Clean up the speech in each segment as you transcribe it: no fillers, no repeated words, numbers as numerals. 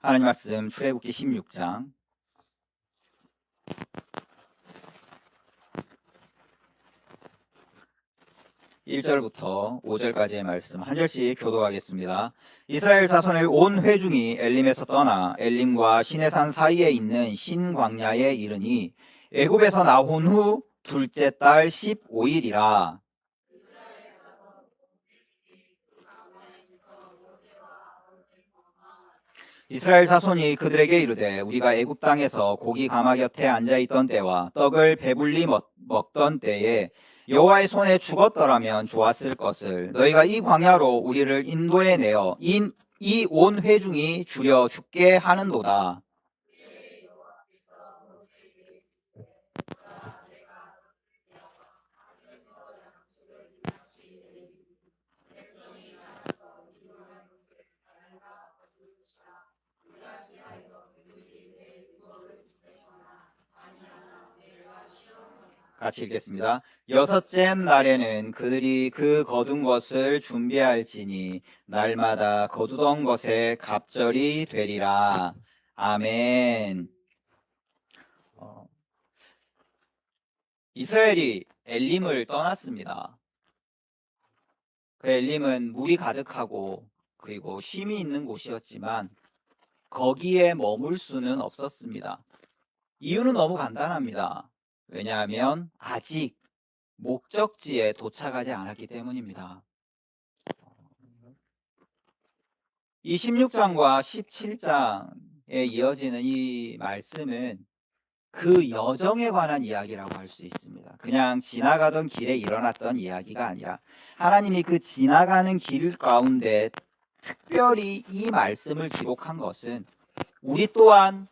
하나님 말씀 출애굽기 16장 1절부터 5절까지의 말씀 한 절씩 교독하겠습니다. 이스라엘 자손의 온 회중이 엘림에서 떠나 엘림과 시내산 사이에 있는 신광야에 이르니 애굽에서 나온 후 둘째 달 15일이라. 이스라엘 자손이 그들에게 이르되 우리가 애굽 땅에서 고기 가마 곁에 앉아 있던 때와 떡을 배불리 먹던 때에 여호와의 손에 죽었더라면 좋았을 것을 너희가 이 광야로 우리를 인도해 내어 이 온 회중이 줄여 죽게 하는도다. 같이 읽겠습니다. 여섯째 날에는 그들이 그 거둔 것을 준비할지니 날마다 거두던 것에 갑절이 되리라. 아멘. 이스라엘이 엘림을 떠났습니다. 그 엘림은 물이 가득하고 그리고 쉼이 있는 곳이었지만 거기에 머물 수는 없었습니다. 이유는 너무 간단합니다. 왜냐하면 아직 목적지에 도착하지 않았기 때문입니다. 이 16장과 17장에 이어지는 이 말씀은 그 여정에 관한 이야기라고 할 수 있습니다. 그냥 지나가던 길에 일어났던 이야기가 아니라 하나님이 그 지나가는 길 가운데 특별히 이 말씀을 기록한 것은 우리 또한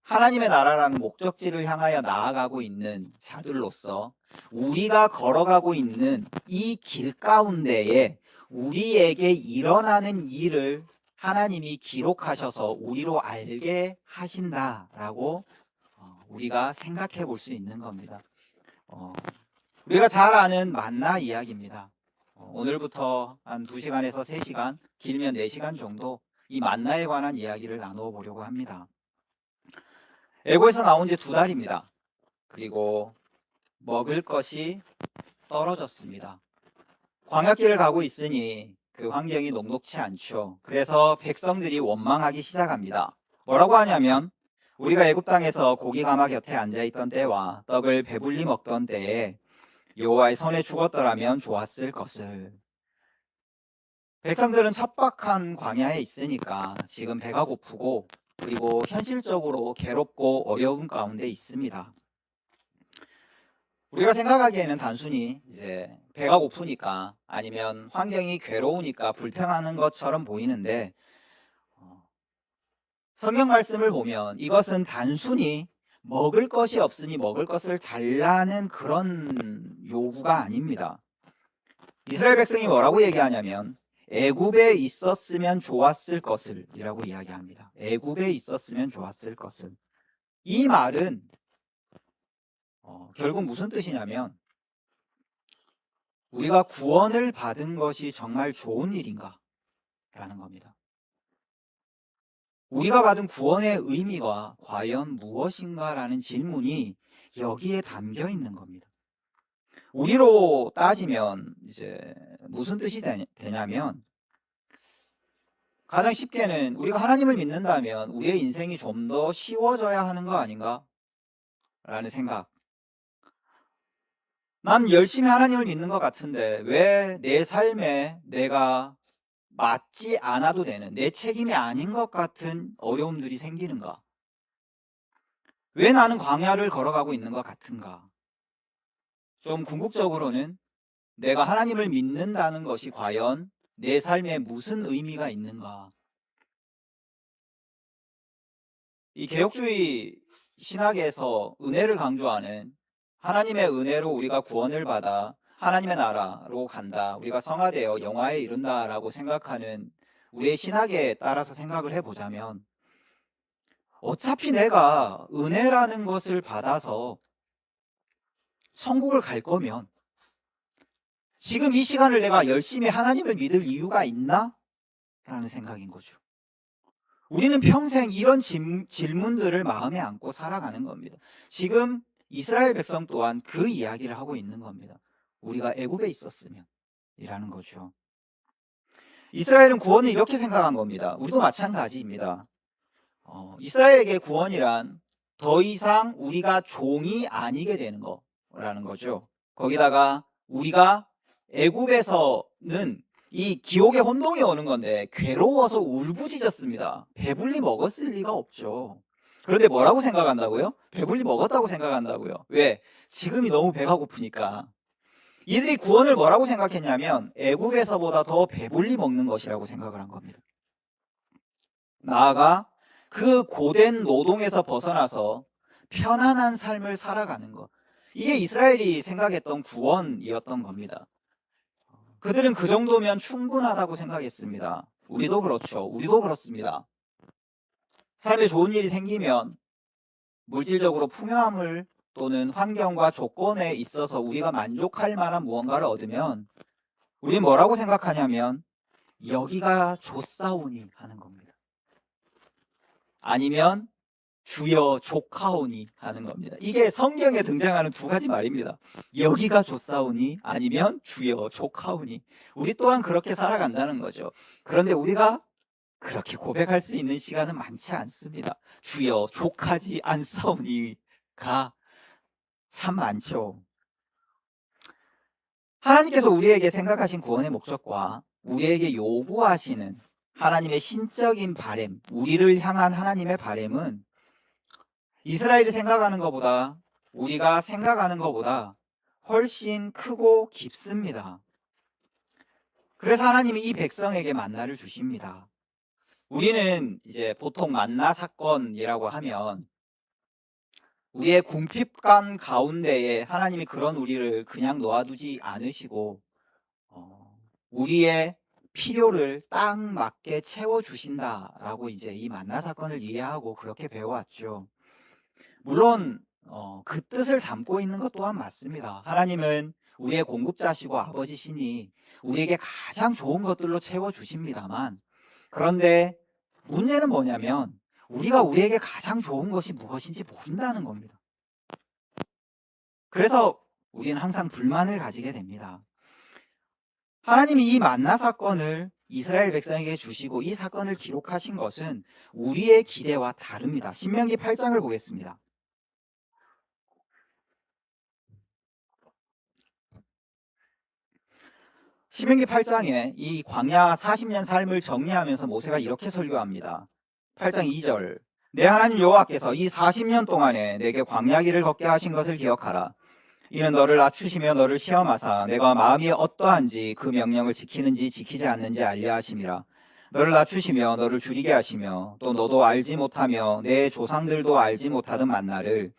하나님의 나라라는 목적지를 향하여 나아가고 있는 자들로서 우리가 걸어가고 있는 이 길 가운데에 우리에게 일어나는 일을 하나님이 기록하셔서 우리로 알게 하신다라고 우리가 생각해 볼 수 있는 겁니다. 우리가 잘 아는 만나 이야기입니다. 오늘부터 한 2시간에서 3시간, 길면 4시간 정도 이 만나에 관한 이야기를 나누어 보려고 합니다. 애고에서 나온 지 2달입니다. 그리고 먹을 것이 떨어졌습니다. 광야길을 가고 있으니 그 환경이 녹록치 않죠. 그래서 백성들이 원망하기 시작합니다. 뭐라고 하냐면 우리가 애굽 땅에서 고기 가마 곁에 앉아있던 때와 떡을 배불리 먹던 때에 여호와의 손에 죽었더라면 좋았을 것을. 백성들은 척박한 광야에 있으니까 지금 배가 고프고 그리고 현실적으로 괴롭고 어려운 가운데 있습니다. 우리가 생각하기에는 단순히 이제 배가 고프니까 아니면 환경이 괴로우니까 불평하는 것처럼 보이는데 성경 말씀을 보면 이것은 단순히 먹을 것이 없으니 먹을 것을 달라는 그런 요구가 아닙니다. 이스라엘 백성이 뭐라고 얘기하냐면 애굽에 있었으면 좋았을 것을 이라고 이야기합니다. 애굽에 있었으면 좋았을 것을. 이 말은 결국 무슨 뜻이냐면 우리가 구원을 받은 것이 정말 좋은 일인가? 라는 겁니다. 우리가 받은 구원의 의미가 과연 무엇인가? 라는 질문이 여기에 담겨 있는 겁니다. 우리로 따지면 이제 무슨 뜻이 되냐면 가장 쉽게는 우리가 하나님을 믿는다면 우리의 인생이 좀 더 쉬워져야 하는 거 아닌가? 라는 생각. 난 열심히 하나님을 믿는 것 같은데 왜 내 삶에 내가 맞지 않아도 되는 내 책임이 아닌 것 같은 어려움들이 생기는가? 왜 나는 광야를 걸어가고 있는 것 같은가? 좀 궁극적으로는 내가 하나님을 믿는다는 것이 과연 내 삶에 무슨 의미가 있는가? 이 개혁주의 신학에서 은혜를 강조하는 하나님의 은혜로 우리가 구원을 받아 하나님의 나라로 간다. 우리가 성화되어 영화에 이른다라고 생각하는 우리의 신학에 따라서 생각을 해보자면 어차피 내가 은혜라는 것을 받아서 천국을 갈 거면 지금 이 시간을 내가 열심히 하나님을 믿을 이유가 있나? 라는 생각인 거죠. 우리는 평생 이런 질문들을 마음에 안고 살아가는 겁니다. 지금 이스라엘 백성 또한 그 이야기를 하고 있는 겁니다. 우리가 애굽에 있었으면 이라는 거죠. 이스라엘은 구원을 이렇게 생각한 겁니다. 우리도 마찬가지입니다. 이스라엘에게 구원이란 더 이상 우리가 종이 아니게 되는 거라는 거죠. 거기다가 우리가 애굽에서는 이 기옥의 혼동이 오는 건데 괴로워서 울부짖었습니다. 배불리 먹었을 리가 없죠. 그런데 뭐라고 생각한다고요? 배불리 먹었다고 생각한다고요. 왜? 지금이 너무 배가 고프니까. 이들이 구원을 뭐라고 생각했냐면 애굽에서보다 더 배불리 먹는 것이라고 생각을 한 겁니다. 나아가 그 고된 노동에서 벗어나서 편안한 삶을 살아가는 것. 이게 이스라엘이 생각했던 구원이었던 겁니다. 그들은 그 정도면 충분하다고 생각했습니다. 우리도 그렇죠. 우리도 그렇습니다. 삶에 좋은 일이 생기면 물질적으로 풍요함을 또는 환경과 조건에 있어서 우리가 만족할 만한 무언가를 얻으면 우리는 뭐라고 생각하냐면 여기가 좋사오니 하는 겁니다. 아니면 주여 족하오니 하는 겁니다. 이게 성경에 등장하는 두 가지 말입니다. 여기가 좋사오니 아니면 주여 족하오니. 우리 또한 그렇게 살아간다는 거죠. 그런데 우리가 그렇게 고백할 수 있는 시간은 많지 않습니다. 주여 족하지 않사오니가 참 많죠. 하나님께서 우리에게 생각하신 구원의 목적과 우리에게 요구하시는 하나님의 신적인 바램, 우리를 향한 하나님의 바램은 이스라엘이 생각하는 것보다, 우리가 생각하는 것보다 훨씬 크고 깊습니다. 그래서 하나님이 이 백성에게 만나를 주십니다. 우리는 이제 보통 만나 사건이라고 하면 우리의 궁핍감 가운데에 하나님이 그런 우리를 그냥 놓아두지 않으시고 우리의 필요를 딱 맞게 채워주신다라고 이제 이 만나 사건을 이해하고 그렇게 배워왔죠. 물론 그 뜻을 담고 있는 것 또한 맞습니다. 하나님은 우리의 공급자시고 아버지시니 우리에게 가장 좋은 것들로 채워주십니다만, 그런데 문제는 뭐냐면 우리가 우리에게 가장 좋은 것이 무엇인지 모른다는 겁니다. 그래서 우리는 항상 불만을 가지게 됩니다. 하나님이 이 만나 사건을 이스라엘 백성에게 주시고 이 사건을 기록하신 것은 우리의 기대와 다릅니다. 신명기 8장을 보겠습니다. 신명기 8장에 이 광야 40년 삶을 정리하면서 모세가 이렇게 설교합니다. 8장 2절, 내 하나님 여호와께서 이 40년 동안에 내게 광야 길을 걷게 하신 것을 기억하라. 이는 너를 낮추시며 너를 시험하사 내가 마음이 어떠한지 그 명령을 지키는지 지키지 않는지 알려 하심이라. 너를 낮추시며 너를 줄이게 하시며 또 너도 알지 못하며 내 조상들도 알지 못하던 만나를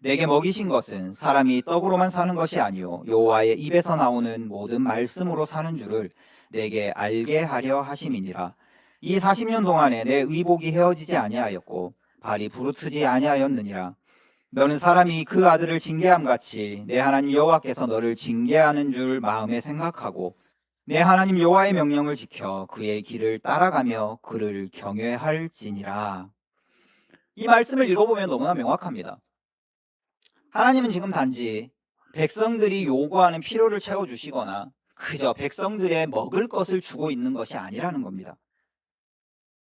내게 먹이신 것은 사람이 떡으로만 사는 것이 아니요 여호와의 입에서 나오는 모든 말씀으로 사는 줄을 내게 알게 하려 하심이니라. 이 40년 동안에 내 의복이 헤어지지 아니하였고 발이 부르트지 아니하였느니라. 너는 사람이 그 아들을 징계함 같이 내 하나님 여호와께서 너를 징계하는 줄 마음에 생각하고 내 하나님 여호와의 명령을 지켜 그의 길을 따라가며 그를 경외할지니라. 이 말씀을 읽어보면 너무나 명확합니다. 하나님은 지금 단지 백성들이 요구하는 필요를 채워주시거나 그저 백성들의 먹을 것을 주고 있는 것이 아니라는 겁니다.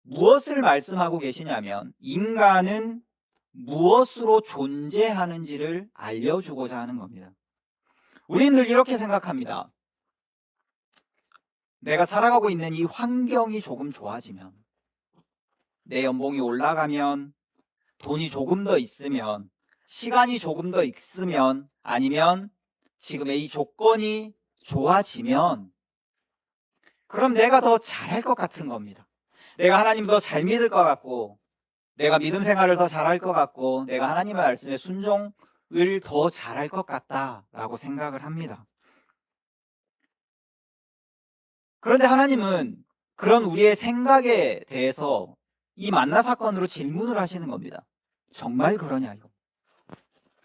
무엇을 말씀하고 계시냐면 인간은 무엇으로 존재하는지를 알려주고자 하는 겁니다. 우리는 늘 이렇게 생각합니다. 내가 살아가고 있는 이 환경이 조금 좋아지면, 내 연봉이 올라가면, 돈이 조금 더 있으면, 시간이 조금 더 있으면, 아니면 지금의 이 조건이 좋아지면 그럼 내가 더 잘할 것 같은 겁니다. 내가 하나님 더 잘 믿을 것 같고 내가 믿음 생활을 더 잘할 것 같고 내가 하나님의 말씀에 순종을 더 잘할 것 같다라고 생각을 합니다. 그런데 하나님은 그런 우리의 생각에 대해서 이 만나 사건으로 질문을 하시는 겁니다. 정말 그러냐요?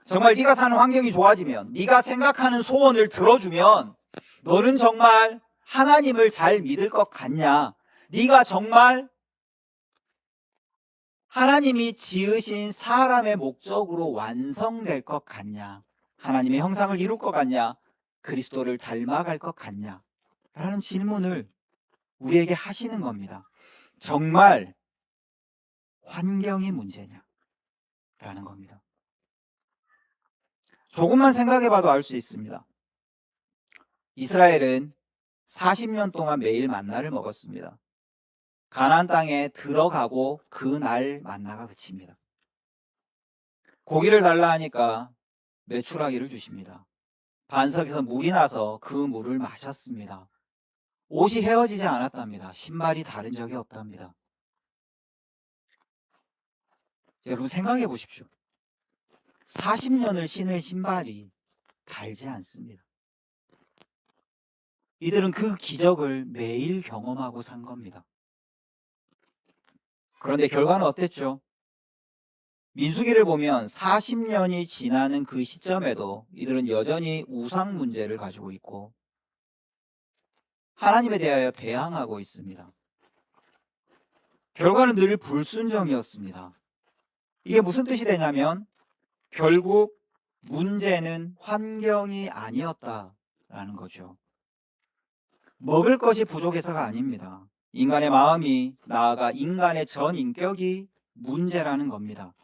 정말 네가 사는 환경이 좋아지면, 네가 생각하는 소원을 들어주면 너는 정말 하나님을 잘 믿을 것 같냐? 네가 정말 하나님이 지으신 사람의 목적으로 완성될 것 같냐? 하나님의 형상을 이룰 것 같냐? 그리스도를 닮아갈 것 같냐? 라는 질문을 우리에게 하시는 겁니다. 정말 환경이 문제냐? 라는 겁니다. 조금만 생각해봐도 알 수 있습니다. 이스라엘은 40년 동안 매일 만나를 먹었습니다. 가나안 땅에 들어가고 그날 만나가 그칩니다. 고기를 달라 하니까 메추라기를 주십니다. 반석에서 물이 나서 그 물을 마셨습니다. 옷이 헤어지지 않았답니다. 신발이 다른 적이 없답니다. 여러분 생각해 보십시오. 40년을 신을 신발이 달지 않습니다. 이들은 그 기적을 매일 경험하고 산 겁니다. 그런데 결과는 어땠죠? 민수기를 보면 40년이 지나는 그 시점에도 이들은 여전히 우상 문제를 가지고 있고 하나님에 대하여 대항하고 있습니다. 결과는 늘 불순종이었습니다. 이게 무슨 뜻이 되냐면 결국 문제는 환경이 아니었다라는 거죠. 먹을 것이 부족해서가 아닙니다. 인간의 마음이 나아가 인간의 전 인격이 문제라는 겁니다.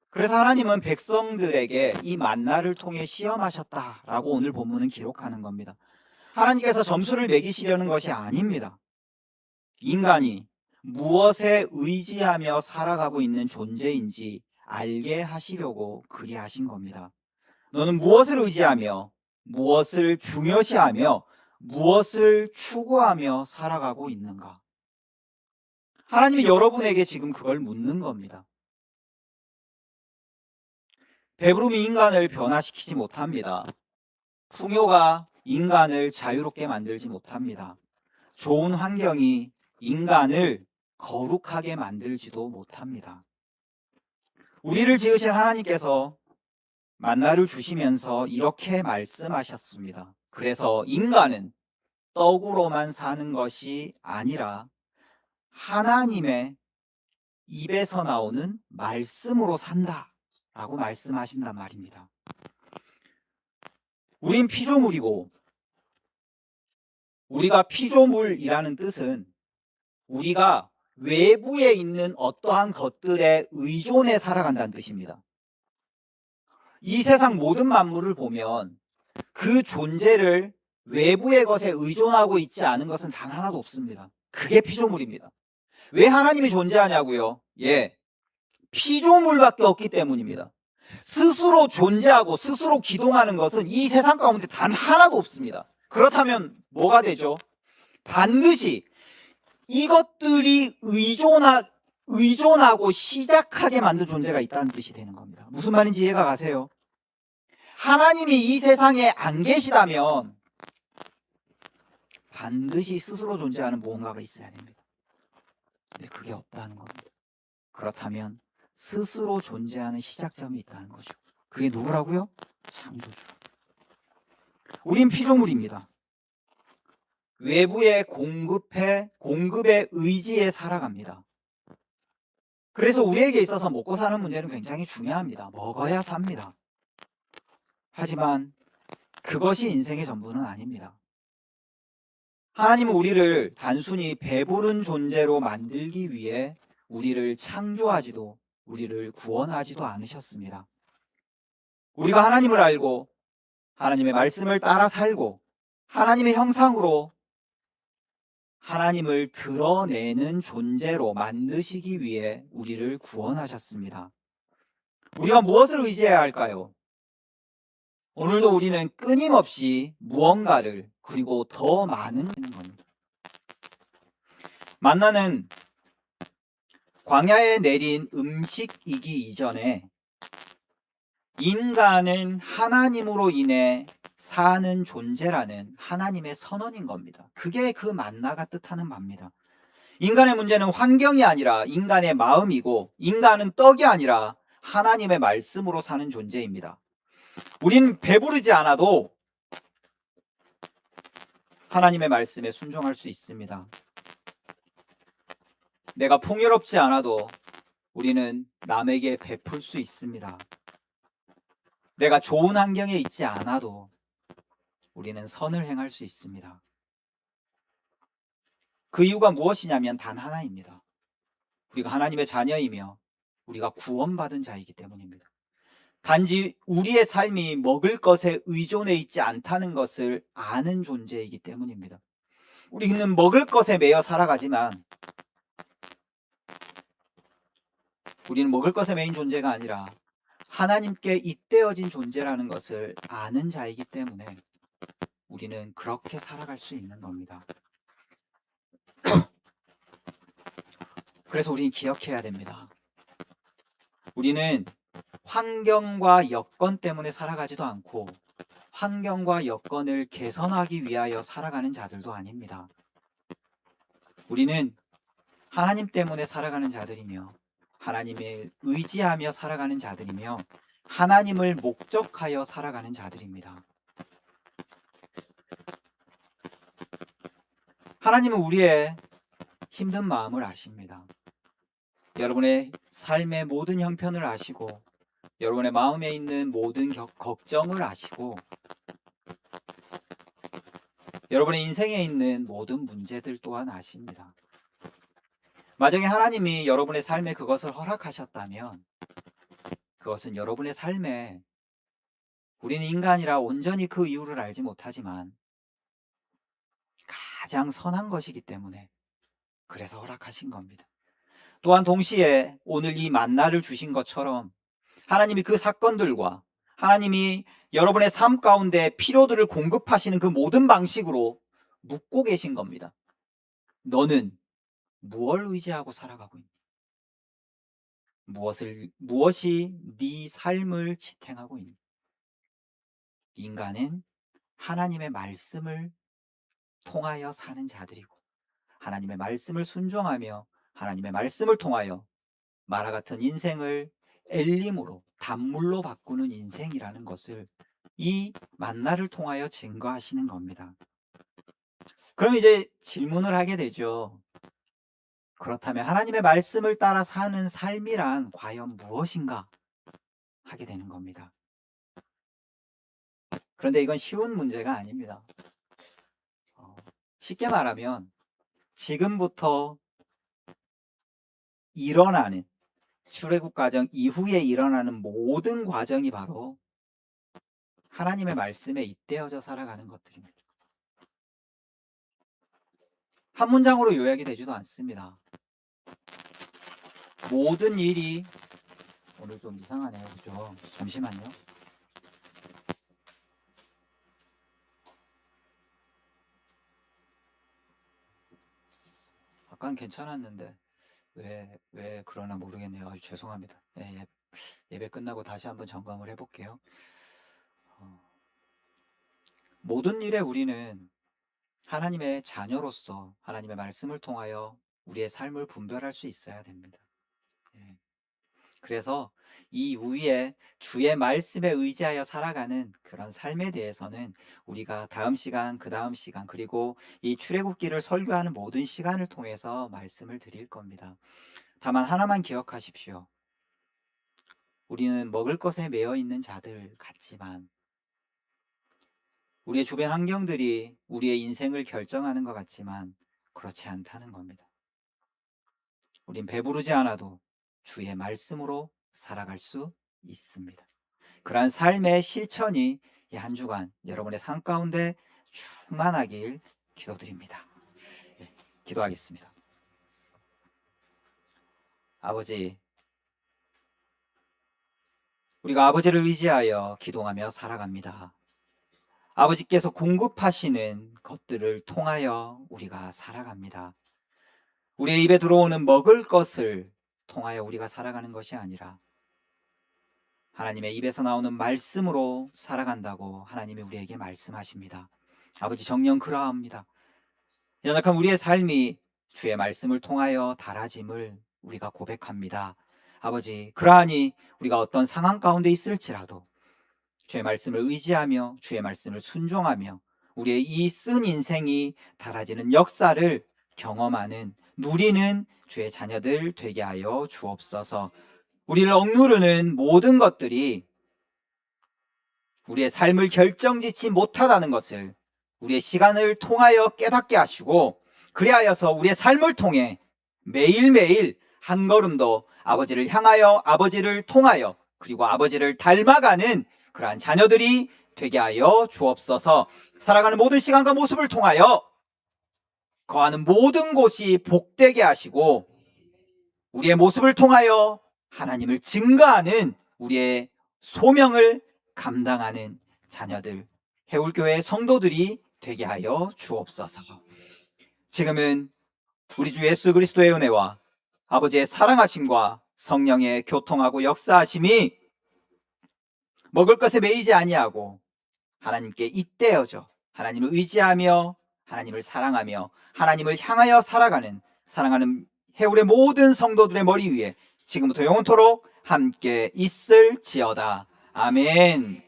그래서 하나님은 백성들에게 이 만나를 통해 시험하셨다라고 오늘 본문은 기록하는 겁니다. 하나님께서 점수를 매기시려는 것이 아닙니다. 인간이 무엇에 의지하며 살아가고 있는 존재인지 알게 하시려고 그리하신 겁니다. 너는 무엇을 의지하며 무엇을 중요시하며 무엇을 추구하며 살아가고 있는가? 하나님이 여러분에게 지금 그걸 묻는 겁니다. 배부름이 인간을 변화시키지 못합니다. 풍요가 인간을 자유롭게 만들지 못합니다. 좋은 환경이 인간을 거룩하게 만들지도 못합니다. 우리를 지으신 하나님께서 만나를 주시면서 이렇게 말씀하셨습니다. 그래서 인간은 떡으로만 사는 것이 아니라 하나님의 입에서 나오는 말씀으로 산다라고 말씀하신단 말입니다. 우린 피조물이고 우리가 피조물이라는 뜻은 우리가 외부에 있는 어떠한 것들에 의존해 살아간다는 뜻입니다. 이 세상 모든 만물을 보면 그 존재를 외부의 것에 의존하고 있지 않은 것은 단 하나도 없습니다. 그게 피조물입니다. 왜 하나님이 존재하냐고요? 피조물밖에 없기 때문입니다. 스스로 존재하고 스스로 기동하는 것은 이 세상 가운데 단 하나도 없습니다. 그렇다면 뭐가 되죠? 반드시 이것들이 의존하고 시작하게 만든 존재가 있다는 뜻이 되는 겁니다. 무슨 말인지 이해가 가세요? 하나님이 이 세상에 안 계시다면 반드시 스스로 존재하는 무언가가 있어야 됩니다. 근데 그게 없다는 겁니다. 그렇다면 스스로 존재하는 시작점이 있다는 거죠. 그게 누구라고요? 창조주. 우린 피조물입니다. 외부의 공급에 의지해 살아갑니다. 그래서 우리에게 있어서 먹고 사는 문제는 굉장히 중요합니다. 먹어야 삽니다. 하지만 그것이 인생의 전부는 아닙니다. 하나님은 우리를 단순히 배부른 존재로 만들기 위해 우리를 창조하지도 우리를 구원하지도 않으셨습니다. 우리가 하나님을 알고 하나님의 말씀을 따라 살고 하나님의 형상으로 하나님을 드러내는 존재로 만드시기 위해 우리를 구원하셨습니다. 우리가 무엇을 의지해야 할까요? 오늘도 우리는 끊임없이 무언가를 그리고 더 많은 겁니다. 만나는 광야에 내린 음식이기 이전에 인간은 하나님으로 인해 사는 존재라는 하나님의 선언인 겁니다. 그게 그 만나가 뜻하는 바입니다. 인간의 문제는 환경이 아니라 인간의 마음이고 인간은 떡이 아니라 하나님의 말씀으로 사는 존재입니다. 우린 배부르지 않아도 하나님의 말씀에 순종할 수 있습니다. 내가 풍요롭지 않아도 우리는 남에게 베풀 수 있습니다. 내가 좋은 환경에 있지 않아도 우리는 선을 행할 수 있습니다. 그 이유가 무엇이냐면 단 하나입니다. 우리가 하나님의 자녀이며 우리가 구원받은 자이기 때문입니다. 단지 우리의 삶이 먹을 것에 의존해 있지 않다는 것을 아는 존재이기 때문입니다. 우리는 먹을 것에 매여 살아가지만 우리는 먹을 것에 매인 존재가 아니라 하나님께 잇대어진 존재라는 것을 아는 자이기 때문에 우리는 그렇게 살아갈 수 있는 겁니다. 그래서 우리는 기억해야 됩니다. 우리는 환경과 여건 때문에 살아가지도 않고 환경과 여건을 개선하기 위하여 살아가는 자들도 아닙니다. 우리는 하나님 때문에 살아가는 자들이며 하나님을 의지하며 살아가는 자들이며 하나님을 목적하여 살아가는 자들입니다. 하나님은 우리의 힘든 마음을 아십니다. 여러분의 삶의 모든 형편을 아시고 여러분의 마음에 있는 모든 걱정을 아시고 여러분의 인생에 있는 모든 문제들 또한 아십니다. 만약에 하나님이 여러분의 삶에 그것을 허락하셨다면 그것은 여러분의 삶에 우리는 인간이라 온전히 그 이유를 알지 못하지만 가장 선한 것이기 때문에 그래서 허락하신 겁니다. 또한 동시에 오늘 이 만나를 주신 것처럼 하나님이 그 사건들과 하나님이 여러분의 삶 가운데 필요들을 공급하시는 그 모든 방식으로 묻고 계신 겁니다. 너는 무엇을 의지하고 살아가고 있니? 무엇이 네 삶을 지탱하고 있니? 인간은 하나님의 말씀을 통하여 사는 자들이고 하나님의 말씀을 순종하며 하나님의 말씀을 통하여 마라 같은 인생을 엘림으로 단물로 바꾸는 인생이라는 것을 이 만나를 통하여 증거하시는 겁니다. 그럼 이제 질문을 하게 되죠. 그렇다면 하나님의 말씀을 따라 사는 삶이란 과연 무엇인가 하게 되는 겁니다. 그런데 이건 쉬운 문제가 아닙니다. 쉽게 말하면 지금부터 일어나는 출애굽 과정 이후에 일어나는 모든 과정이 바로 하나님의 말씀에 잇대어져 살아가는 것들입니다. 한 문장으로 요약이 되지도 않습니다. 모든 일이 오늘 좀 이상하네요. 그죠? 잠시만요. 아까는 괜찮았는데 왜 그러나 모르겠네요. 아주 죄송합니다. 예배 끝나고 다시 한번 점검을 해볼게요. 모든 일에 우리는 하나님의 자녀로서 하나님의 말씀을 통하여 우리의 삶을 분별할 수 있어야 됩니다. 그래서 이 위에 주의 말씀에 의지하여 살아가는 그런 삶에 대해서는 우리가 다음 시간, 그 다음 시간, 그리고 이 출애굽기를 설교하는 모든 시간을 통해서 말씀을 드릴 겁니다. 다만 하나만 기억하십시오. 우리는 먹을 것에 매여 있는 자들 같지만 우리의 주변 환경들이 우리의 인생을 결정하는 것 같지만 그렇지 않다는 겁니다. 우린 배부르지 않아도 주의 말씀으로 살아갈 수 있습니다. 그러한 삶의 실천이 이 한 주간 여러분의 삶 가운데 충만하길 기도드립니다. 기도하겠습니다. 아버지, 우리가 아버지를 의지하여 기도하며 살아갑니다. 아버지께서 공급하시는 것들을 통하여 우리가 살아갑니다. 우리의 입에 들어오는 먹을 것을 통하여 우리가 살아가는 것이 아니라 하나님의 입에서 나오는 말씀으로 살아간다고 하나님이 우리에게 말씀하십니다. 아버지, 정녕 그러합니다. 연약한 우리의 삶이 주의 말씀을 통하여 달아짐을 우리가 고백합니다. 아버지, 그러하니 우리가 어떤 상황 가운데 있을지라도 주의 말씀을 의지하며 주의 말씀을 순종하며 우리의 이 쓴 인생이 달아지는 역사를 경험하는 누리는 주의 자녀들 되게 하여 주옵소서. 우리를 억누르는 모든 것들이 우리의 삶을 결정짓지 못하다는 것을 우리의 시간을 통하여 깨닫게 하시고, 그리하여서 우리의 삶을 통해 매일매일 한 걸음도 아버지를 향하여, 아버지를 통하여, 그리고 아버지를 닮아가는 그러한 자녀들이 되게 하여 주옵소서. 살아가는 모든 시간과 모습을 통하여 거하는 모든 곳이 복되게 하시고, 우리의 모습을 통하여 하나님을 증거하는 우리의 소명을 감당하는 자녀들, 해울교회 성도들이 되게 하여 주옵소서. 지금은 우리 주 예수 그리스도의 은혜와 아버지의 사랑하심과 성령의 교통하고 역사하심이 먹을 것에 매이지 아니하고 하나님께 잇대어져 하나님을 의지하며 하나님을 사랑하며 하나님을 향하여 살아가는 사랑하는 해울의 모든 성도들의 머리 위에 지금부터 영원토록 함께 있을지어다. 아멘.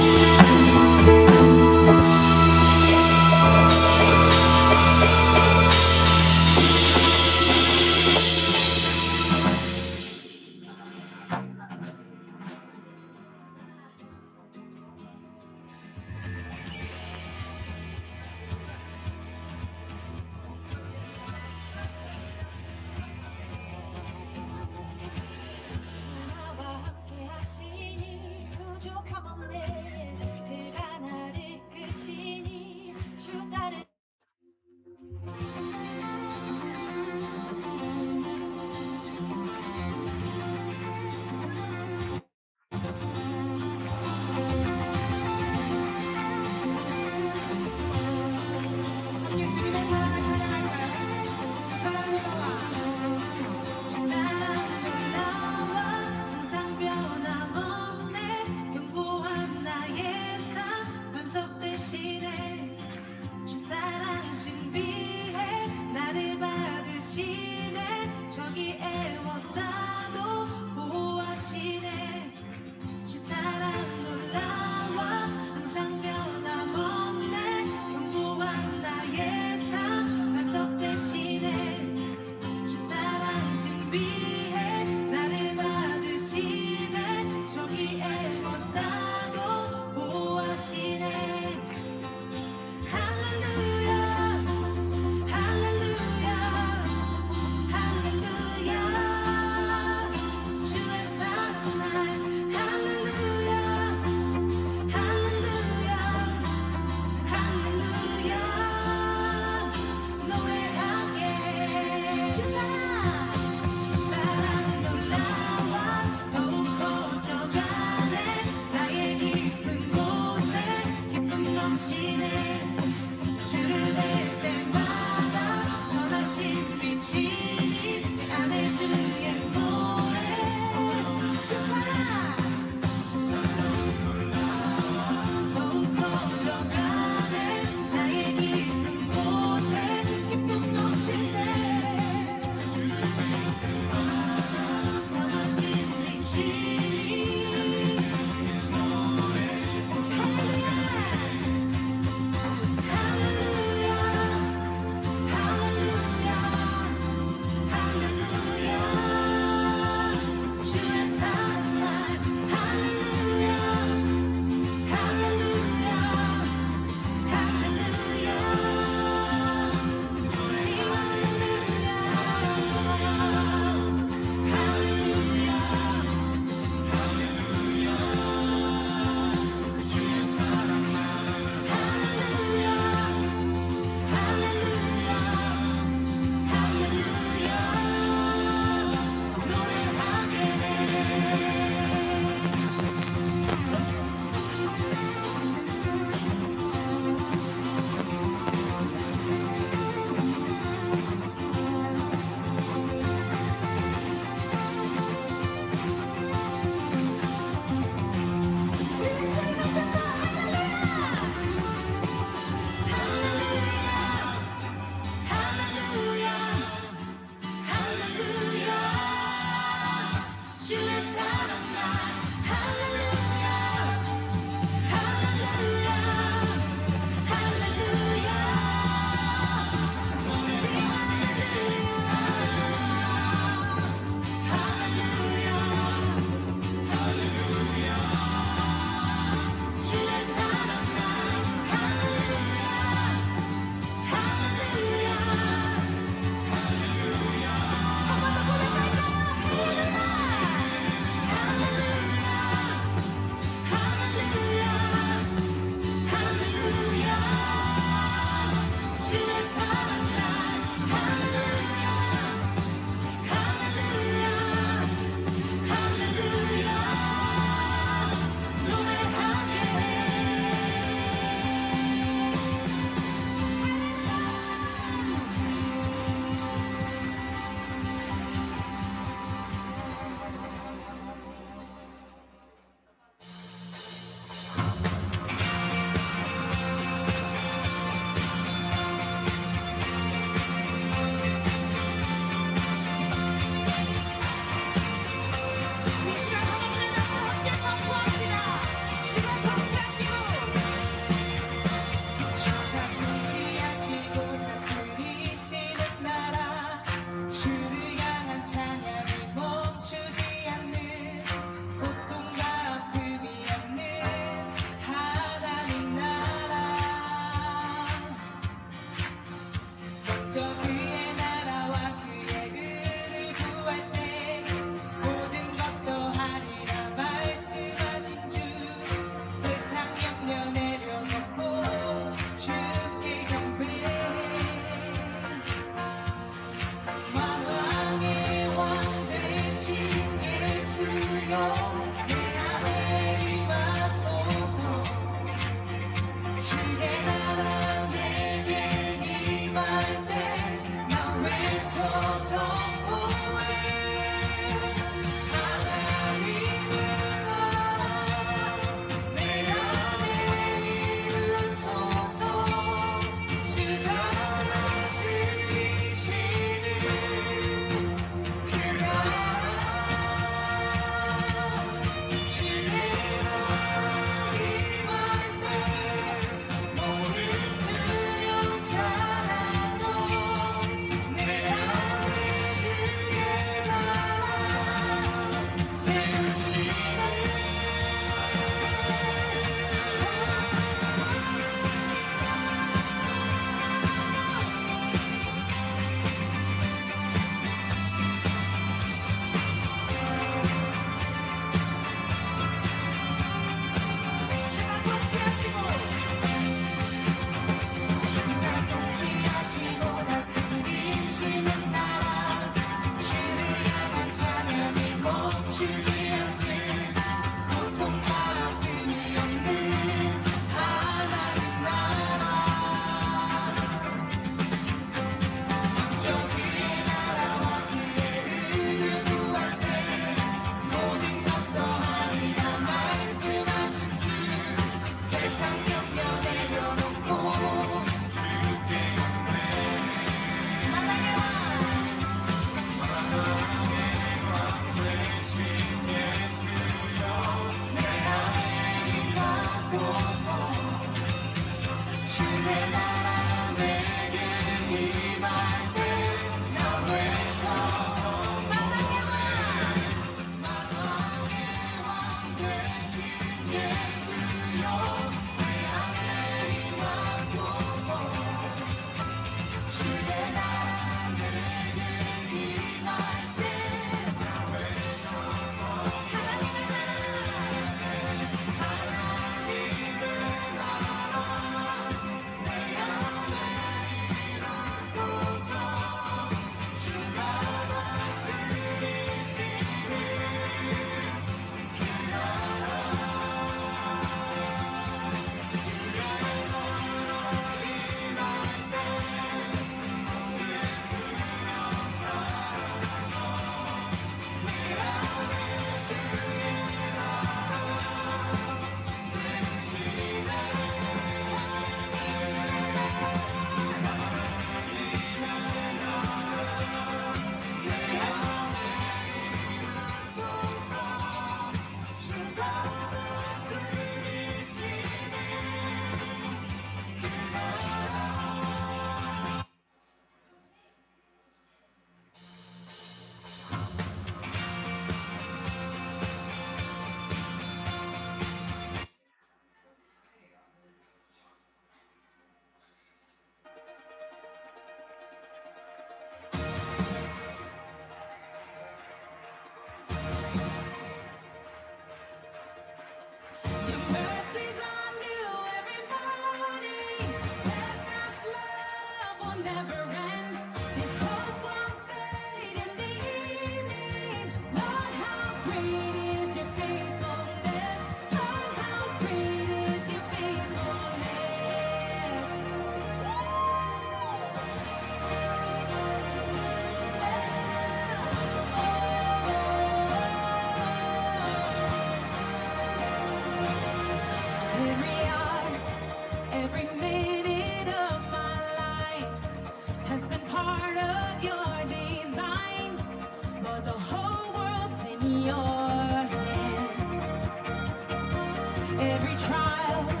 trial.